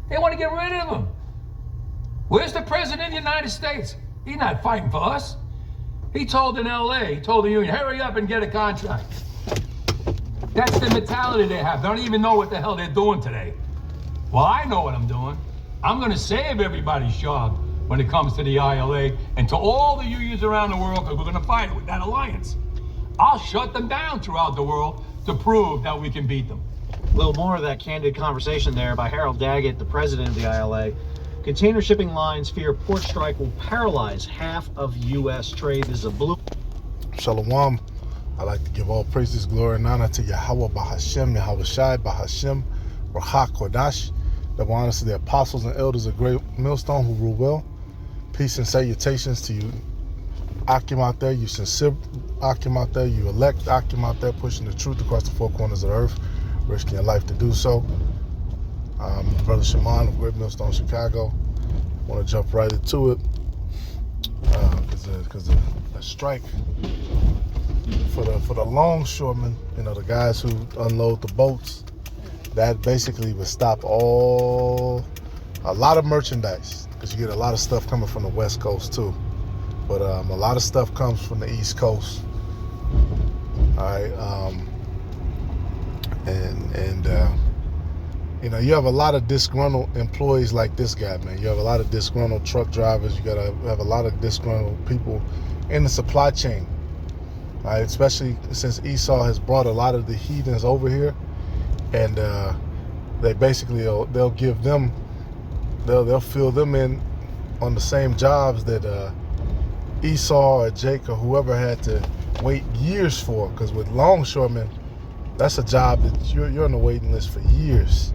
They want to get rid of him. Where's the president of the United States? He's not fighting for us. He told in LA, he told the union, hurry up and get a contract. That's the mentality they have. They don't even know what the hell they're doing today. Well, I know what I'm doing. I'm going to save everybody's job when it comes to the ILA and to all the unions around the world, because we're going to fight with that alliance. I'll shut them down throughout the world to prove that we can beat them. A little more of that candid conversation there by Harold Daggett, the president of the ILA. Container shipping lines fear port strike will paralyze half of U.S. trade. This is a blue. Shalom. I'd like to give all praises, glory, and honor to Yahweh Bahashem, Yahweh Shai Bahashem, Rahak Kodash. Double honors to the apostles and elders of Great Millstone who rule well. Peace and salutations to you, Akim out there, you sincere Akim out there, you elect Akim out there, pushing the truth across the four corners of the earth, risking your life to do so. Brother Shaman of Great Millstone, Chicago. I want to jump right into it because the strike for the longshoremen, you know, the guys who unload the boats, that basically would stop a lot of merchandise, because you get a lot of stuff coming from the West Coast too, but a lot of stuff comes from the East Coast. All right, you know, you have a lot of disgruntled employees like this guy, man. You have a lot of disgruntled truck drivers. You gotta have a lot of disgruntled people in the supply chain, right? Especially since Esau has brought a lot of the heathens over here, and they basically they'll give them, they'll fill them in on the same jobs that Esau or Jake or whoever had to wait years for. Because with longshoremen, that's a job that you're on the waiting list for years.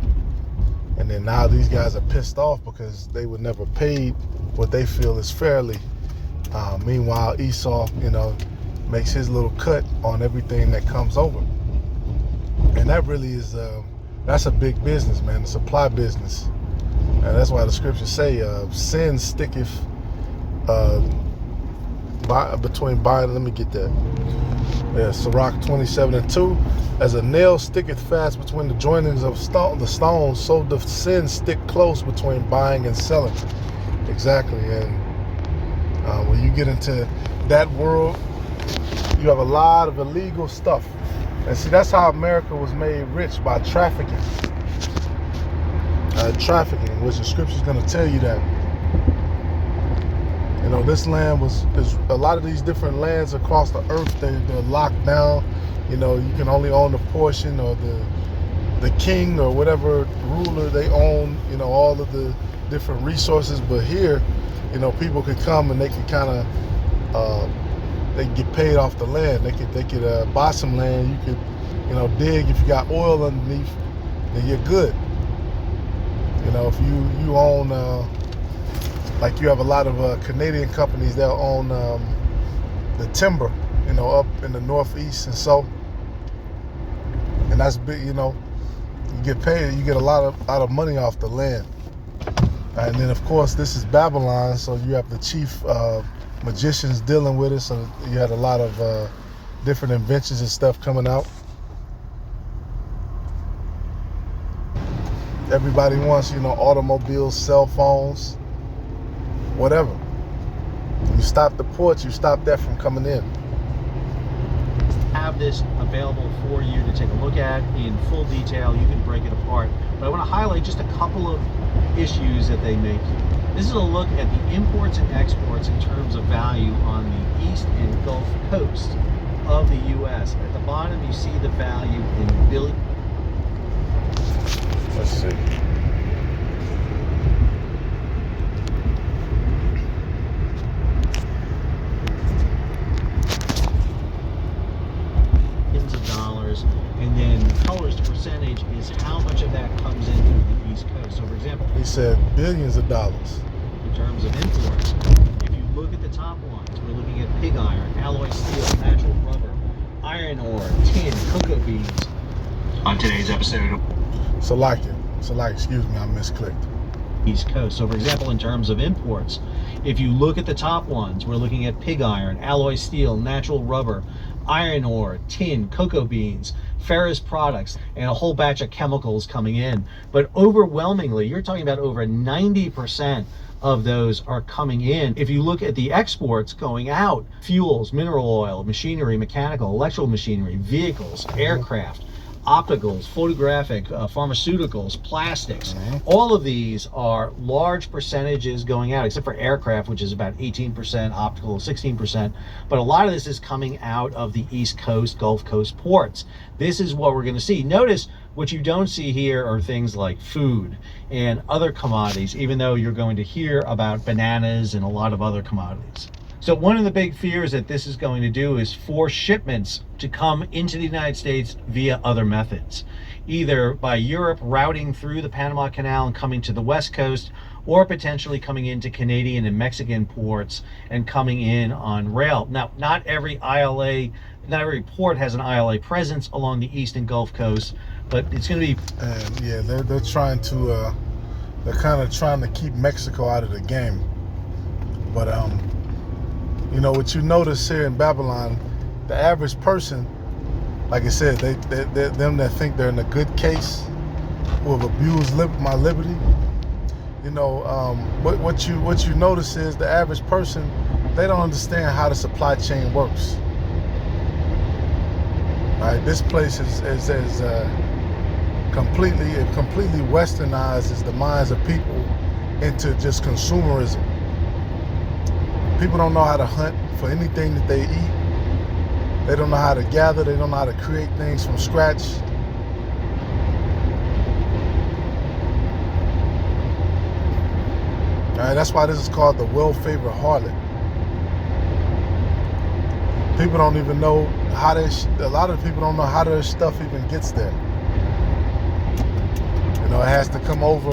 And then now these guys are pissed off because they were never paid what they feel is fairly. Meanwhile, Esau, you know, makes his little cut on everything that comes over. And that really is, that's a big business, man, the supply business. And that's why the scriptures say, sin sticketh between buying, let me get that. Yeah, Sirach 27:2. As a nail sticketh fast between the joinings of the stones, so doth sin stick close between buying and selling. Exactly. And when you get into that world, you have a lot of illegal stuff. And see, that's how America was made rich, by trafficking. Trafficking, which the scripture's going to tell you that. You know, this land there's a lot of these different lands across the earth, they're locked down. You know, you can only own a portion, or the king or whatever ruler, they own, you know, all of the different resources. But here, you know, people could come and they could kind of, they could get paid off the land. They could buy some land. You could, you know, dig. If you got oil underneath, then you're good. You know, if you own, like you have a lot of Canadian companies that own the timber, you know, up in the Northeast, and so, and that's big. You know, you get paid, you get a lot of money off the land. And then of course this is Babylon, so you have the chief magicians dealing with it. So you had a lot of different inventions and stuff coming out. Everybody wants, you know, automobiles, cell phones, whatever. You stop the ports, you stop that from coming in. Have this available for you to take a look at in full detail. You can break it apart, but I want to highlight just a couple of issues that they make. This is a look at the imports and exports in terms of value on the East and Gulf Coast of the U.S. At the bottom, you see the value in billions. Let's see. Of dollars, and then colors to percentage is how much of that comes in through the East Coast. So for example, He said billions of dollars. in terms of imports, if you look at the top ones, we're looking at pig iron, alloy steel, natural rubber, iron ore, tin, cocoa beans. On today's episode, Excuse me, I misclicked. East Coast. So for example, in terms of imports, if you look at the top ones, we're looking at pig iron, alloy steel, natural rubber, iron ore, tin, cocoa beans, ferrous products, and a whole batch of chemicals coming in. But overwhelmingly, you're talking about over 90% of those are coming in. If you look at the exports going out, fuels, mineral oil, machinery, mechanical, electrical machinery, vehicles, aircraft, opticals, photographic, pharmaceuticals, plastics, all of these are large percentages going out, except for aircraft, which is about 18%, optical 16%. But a lot of this is coming out of the East Coast, Gulf Coast ports. This is what we're going to see. Notice what you don't see here are things like food and other commodities, even though you're going to hear about bananas and a lot of other commodities. So one of the big fears that this is going to do is force shipments to come into the United States via other methods, either by Europe routing through the Panama Canal and coming to the West Coast, or potentially coming into Canadian and Mexican ports and coming in on rail. Now, not every port has an ILA presence along the East and Gulf Coast, but it's going to be... And yeah, they're trying to, they're kind of trying to keep Mexico out of the game. But, you know, what you notice here in Babylon, the average person, like I said, they're them that think they're in a good case, who have abused my liberty. You know, what you notice is the average person, they don't understand how the supply chain works. Right? This place is completely westernizes the minds of people into just consumerism. People don't know how to hunt for anything that they eat. They don't know how to gather. They don't know how to create things from scratch. All right, that's why this is called the well-favored harlot. People don't even know how a lot of people don't know how their stuff even gets there. You know, it has to come over,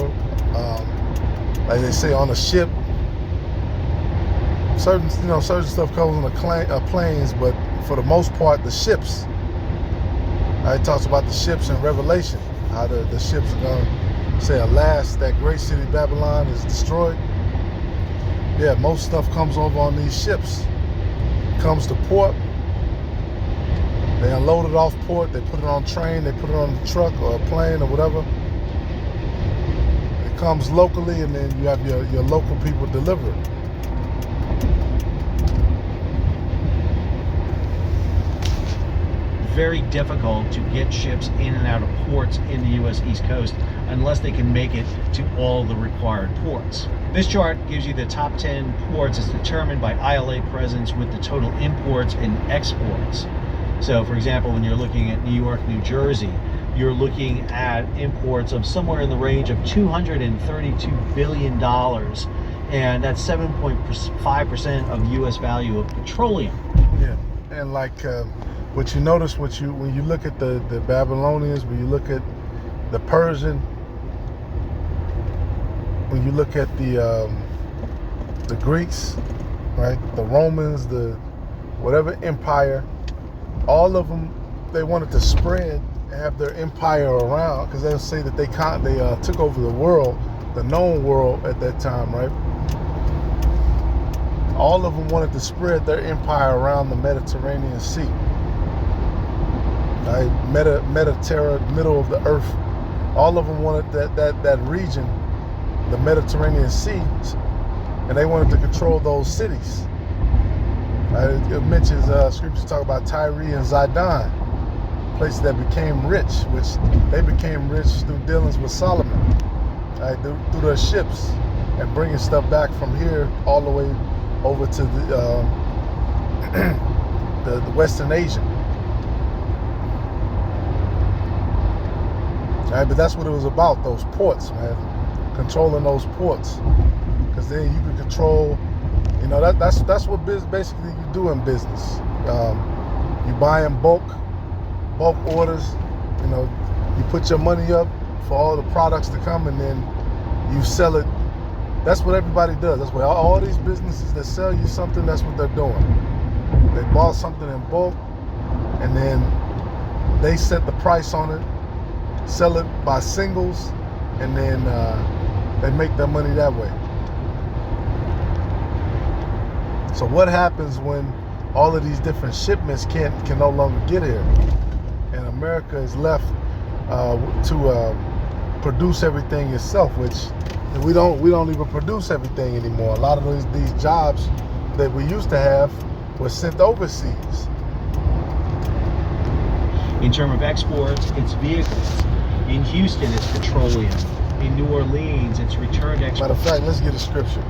like they say, on a ship. Certain stuff comes on the planes, but for the most part, the ships. It talks about the ships in Revelation, how the ships are going to say, alas, that great city Babylon is destroyed. Yeah, most stuff comes over on these ships. Comes to port, they unload it off port, they put it on train, they put it on a truck or a plane or whatever. It comes locally, and then you have your local people deliver it. Very difficult to get ships in and out of ports in the U.S. East Coast unless they can make it to all the required ports. This chart gives you the top 10 ports as determined by ILA presence with the total imports and exports. So, for example, when you're looking at New York, New Jersey, you're looking at imports of somewhere in the range of $232 billion, and that's 7.5% of U.S. value of petroleum. Yeah, and like what you notice, when you look at the Babylonians, when you look at the Persian, when you look at the Greeks, right, the Romans, the whatever empire, all of them, they wanted to spread and have their empire around, because they'll say that they took over the world, the known world at that time, right? All of them wanted to spread their empire around the Mediterranean Sea, right? Middle of the earth. All of them wanted that region, the Mediterranean Sea, and they wanted to control those cities. Right? It mentions scriptures talk about Tyre and Zidon, places that became rich, which they became rich through dealings with Solomon, right? Through their ships and bringing stuff back from here all the way over to the Western Asia. Right? But that's what it was about, those ports, man. Controlling those ports, because then you can control. You know, that's what basically you do in business. You buy in bulk orders. You know, you put your money up for all the products to come, and then you sell it. That's what everybody does. That's what all these businesses that sell you something, that's what they're doing. They bought something in bulk, and then they set the price on it, sell it by singles, and then they make their money that way. So what happens when all of these different shipments can no longer get here, and America is left to produce everything itself, which we don't even produce everything anymore. A lot of these jobs that we used to have were sent overseas. In terms of exports, it's vehicles. In Houston, it's petroleum. In New Orleans, it's returned export. Matter of fact, let's get a scripture.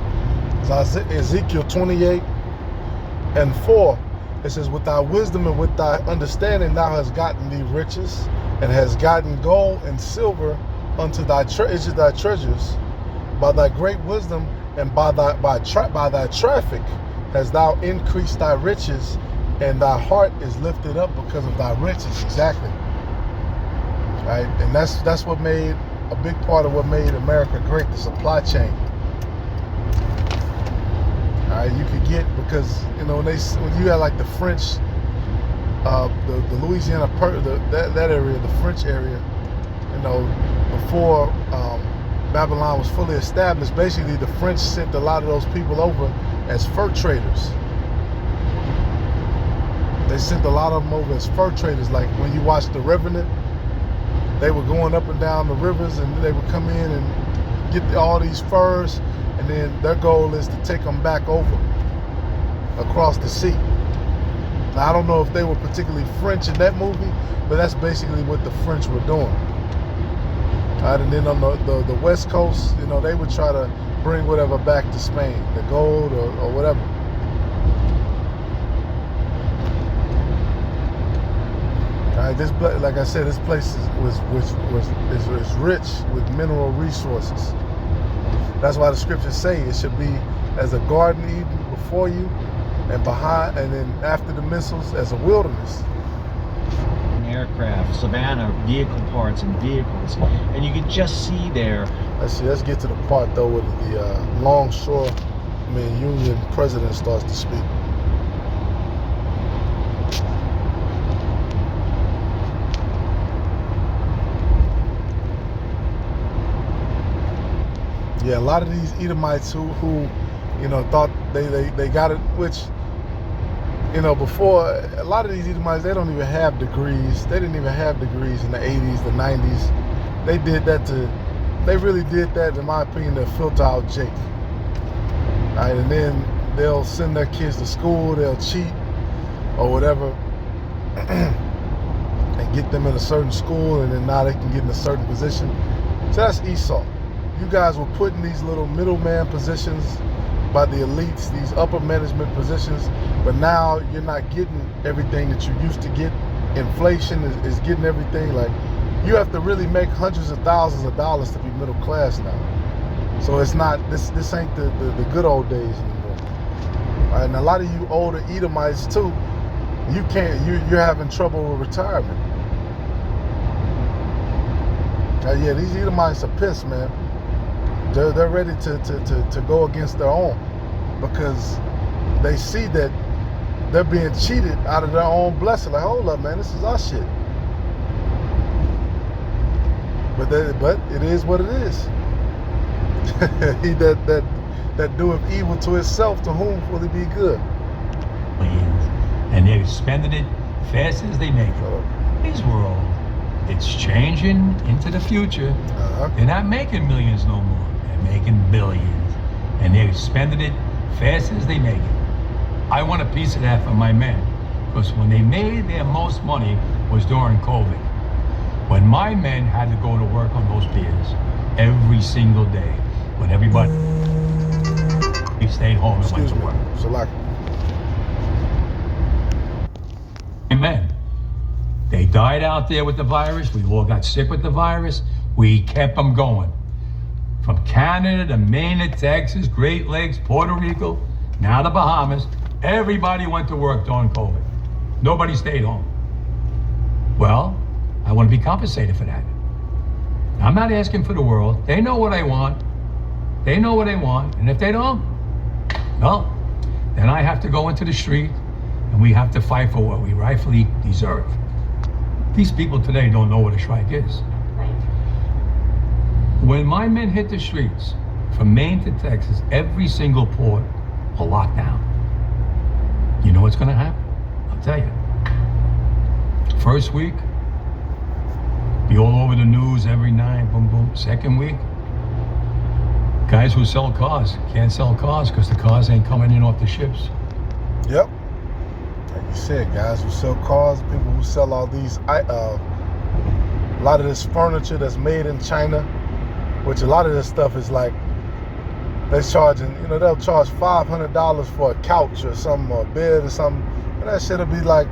It's Ezekiel 28:4. It says, with thy wisdom and with thy understanding thou hast gotten thee riches, and hast gotten gold and silver unto thy treasures. By thy great wisdom and by thy traffic hast thou increased thy riches, and thy heart is lifted up because of thy riches. Exactly. Right? And that's what made a big part of what made America great, the supply chain. All right, you could get, because when you had like the French, the Louisiana, that area, the French area, before Babylon was fully established, basically the French sent a lot of those people over as fur traders. They sent a lot of them over as fur traders. Like when you watch The Revenant, they were going up and down the rivers, and they would come in and get all these furs, and then their goal is to take them back over across the sea. Now, I don't know if they were particularly French in that movie, but that's basically what the French were doing. And then on the West Coast, they would try to bring whatever back to Spain, the gold or whatever. All right, like I said, this place is rich with mineral resources. That's why the scriptures say it should be as a garden Eden before you, and behind, and then after the missiles, as a wilderness. Aircraft, Savannah, vehicle parts and vehicles, and you can just see there. Let's get to the part though where the longshoremen union president starts to speak. Yeah, a lot of these Edomites who thought they got it, which before, a lot of these Edomites, they don't even have degrees. They didn't even have degrees in the 80s, the 90s. They really did that, in my opinion, to filter out Jake. All right, and then they'll send their kids to school, they'll cheat or whatever, and get them in a certain school, and then now they can get in a certain position. So that's Esau. You guys were put in these little middleman positions by the elites, these upper management positions, but now you're not getting everything that you used to get. Inflation is getting everything. Like, you have to really make hundreds of thousands of dollars to be middle class now. So it's not, this ain't the good old days anymore. All right, and a lot of you older Edomites too, you're having trouble with retirement. Yeah, these Edomites are pissed, man. They're ready to go against their own, because they see that they're being cheated out of their own blessing. Like, hold up, man, this is our shit. But it is what it is. He that doeth evil to himself, to whom will he be good? And they're spending it fast as they make it. This world, it's changing into the future. They're not making millions no more. Making billions, and they're spending it fast as they make it. I want a piece of that for my men, because when they made their most money was during COVID, when my men had to go to work on those piers every single day, when everybody stayed home and went to work. Amen. They died out there with the virus. We all got sick with the virus. We kept them going. From Canada to Maine to Texas, Great Lakes, Puerto Rico, now the Bahamas, everybody went to work during COVID. Nobody stayed home. Well, I want to be compensated for that. I'm not asking for the world. They know what I want. They know what I want. And if they don't, well, then I have to go into the street and we have to fight for what we rightfully deserve. These people today don't know what a strike is. When my men hit the streets, from Maine to Texas, every single port will lock down. You know what's gonna happen? I'll tell you. First week, Be all over the news every night, boom, boom. Second week, guys who sell cars can't sell cars because the cars ain't coming in off the ships. Yep. Like you said, guys who sell cars, people who sell all these, a lot of this furniture that's made in China, which a lot of this stuff is like, they're charging, they'll charge $500 for a couch or something, or a bed or something, and that shit'll be like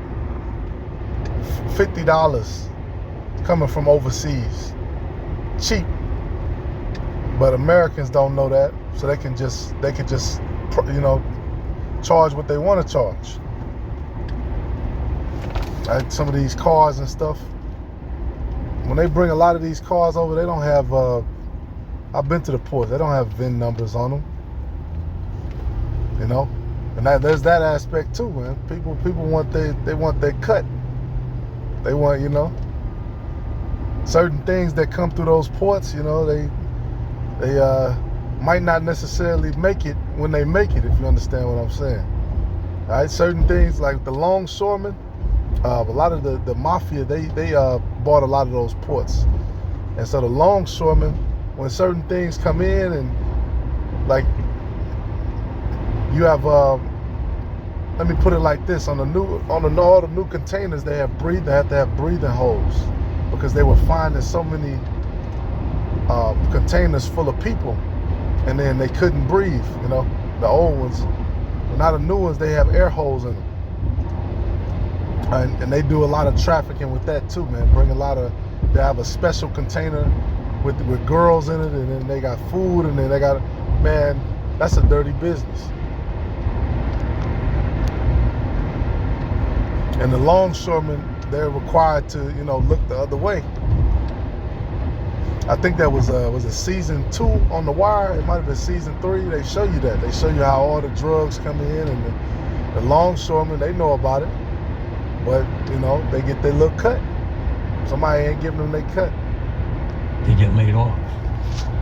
$50 coming from overseas. Cheap. But Americans don't know that, so they can just charge what they want to charge. Like some of these cars and stuff, when they bring a lot of these cars over, they don't have I've been to the ports, they don't have VIN numbers on them, and there's that aspect too, man. People want they want their cut. They want, certain things that come through those ports, they might not necessarily make it when they make it, if you understand what I'm saying. All right, certain things like the longshoremen, a lot of the mafia, they bought a lot of those ports, and so the longshoremen, when certain things come in, and like you have, let me put it like this: all the new containers, they have to have breathing holes, because they were finding so many containers full of people, and then they couldn't breathe. The old ones, but now the new ones, they have air holes in them, and they do a lot of trafficking with that too, man. They have a special container with girls in it, and then they got food, and then they got, man, that's a dirty business. And the longshoremen, they're required to, look the other way. I think that was it season 2 on The Wire? It might have been season 3. They show you that. They show you how all the drugs come in, and the longshoremen, they know about it, but they get their little cut. Somebody ain't giving them their cut. They get laid off.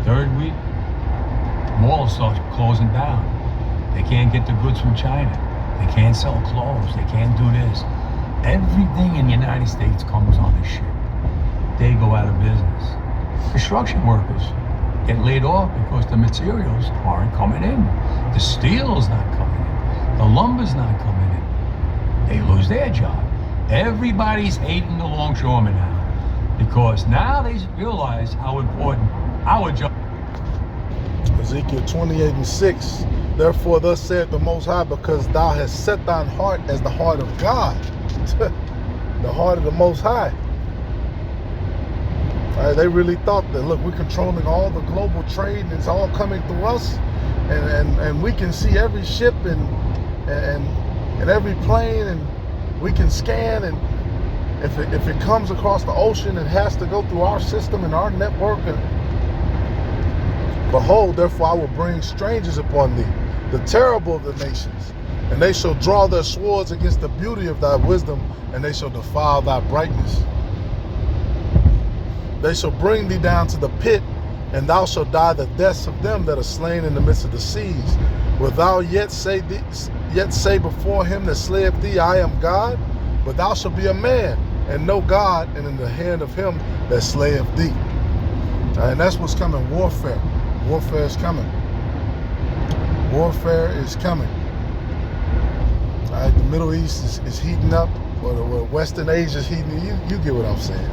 Third week, malls start closing down. They can't get the goods from China. They can't sell clothes. They can't do this. Everything in the United States comes on a ship. They go out of business. Construction workers get laid off because the materials aren't coming in. The steel's not coming in. The lumber's not coming in. They lose their job. Everybody's hating the longshoremen now, because now they realize how important our job. Ezekiel 28:6. Therefore, thus saith the Most High, because thou hast set thine heart as the heart of God, the heart of the Most High. They really thought that, look, we're controlling all the global trade, and it's all coming through us, and we can see every ship and every plane, and we can scan, and if it comes across the ocean, it has to go through our system and our network. And behold, therefore I will bring strangers upon thee, the terrible of the nations, and they shall draw their swords against the beauty of thy wisdom, and they shall defile thy brightness. They shall bring thee down to the pit, and thou shalt die the deaths of them that are slain in the midst of the seas. Wilt thou yet say before him that slayeth thee, I am God? But thou shalt be a man, and no God, and in the hand of him that slayeth thee. And that's what's coming, warfare. Warfare is coming. Warfare is coming. The Middle East is heating up, or Western Asia is heating up. You get what I'm saying.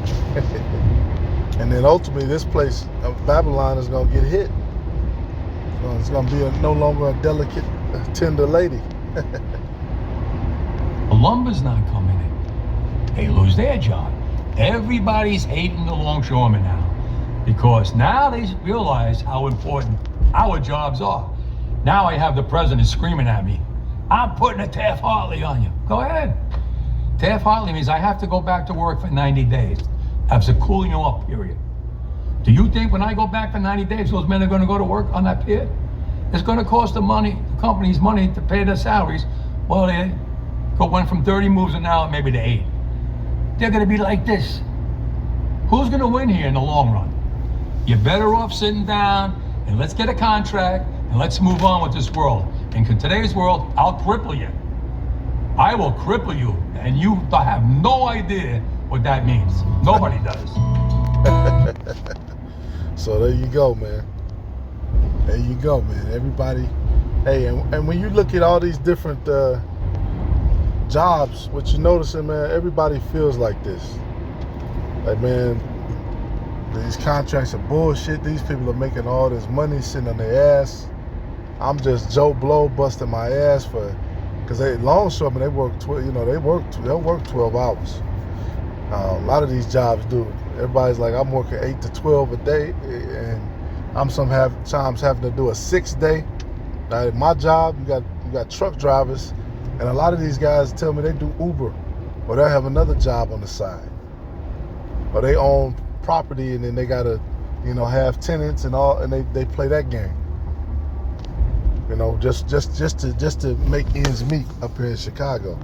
And then ultimately, this place of Babylon is going to get hit. It's going to be no longer a delicate, tender lady. The lumber's not coming in. They lose their job. Everybody's hating the longshoremen now, because now they realize how important our jobs are. Now I have the president screaming at me, I'm putting a Taft-Hartley on you. Go ahead. Taft-Hartley means I have to go back to work for 90 days. That's a cooling off period. Do you think when I go back for 90 days, those men are going to go to work on that pier? It's going to cost the company's money to pay their salaries. Well, they went from 30 moves an hour maybe to 8. They're going to be like this. Who's going to win here in the long run? You're better off sitting down and let's get a contract and let's move on with this world. In today's world, I'll cripple you. I will cripple you, and you have no idea what that means. Nobody does. So there you go, man. There you go, man. Everybody, hey, and when you look at all these different jobs, what you noticing, man, everybody feels like this. Like, man, these contracts are bullshit. These people are making all this money sitting on their ass. I'm just Joe Blow busting my ass because they longshoremen, they work they'll work 12 hours. A lot of these jobs do. Everybody's like, I'm working 8 to 12 a day, and I'm sometimes having to do a 6-day. Now, at my job, you got truck drivers, and a lot of these guys tell me they do Uber, or they have another job on the side, or they own property, and then they gotta, have tenants and all, and they play that game. Just to make ends meet up here in Chicago.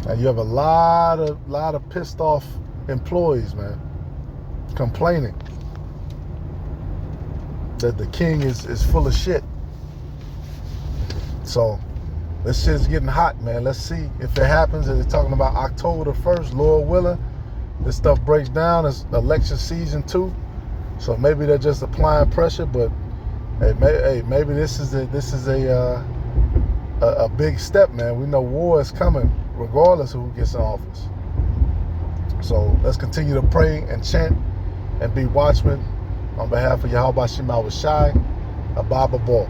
And you have a lot of pissed off employees, man, complaining that the king is full of shit. So this shit's getting hot, man. Let's see if it happens. They're talking about October the 1st, Lord willing. This stuff breaks down. It's election season too, so maybe they're just applying pressure. But hey, maybe this is a big step, man. We know war is coming, regardless of who gets in office. So let's continue to pray and chant and be watchmen on behalf of Yahweh Shema Shai, a Baba Ball.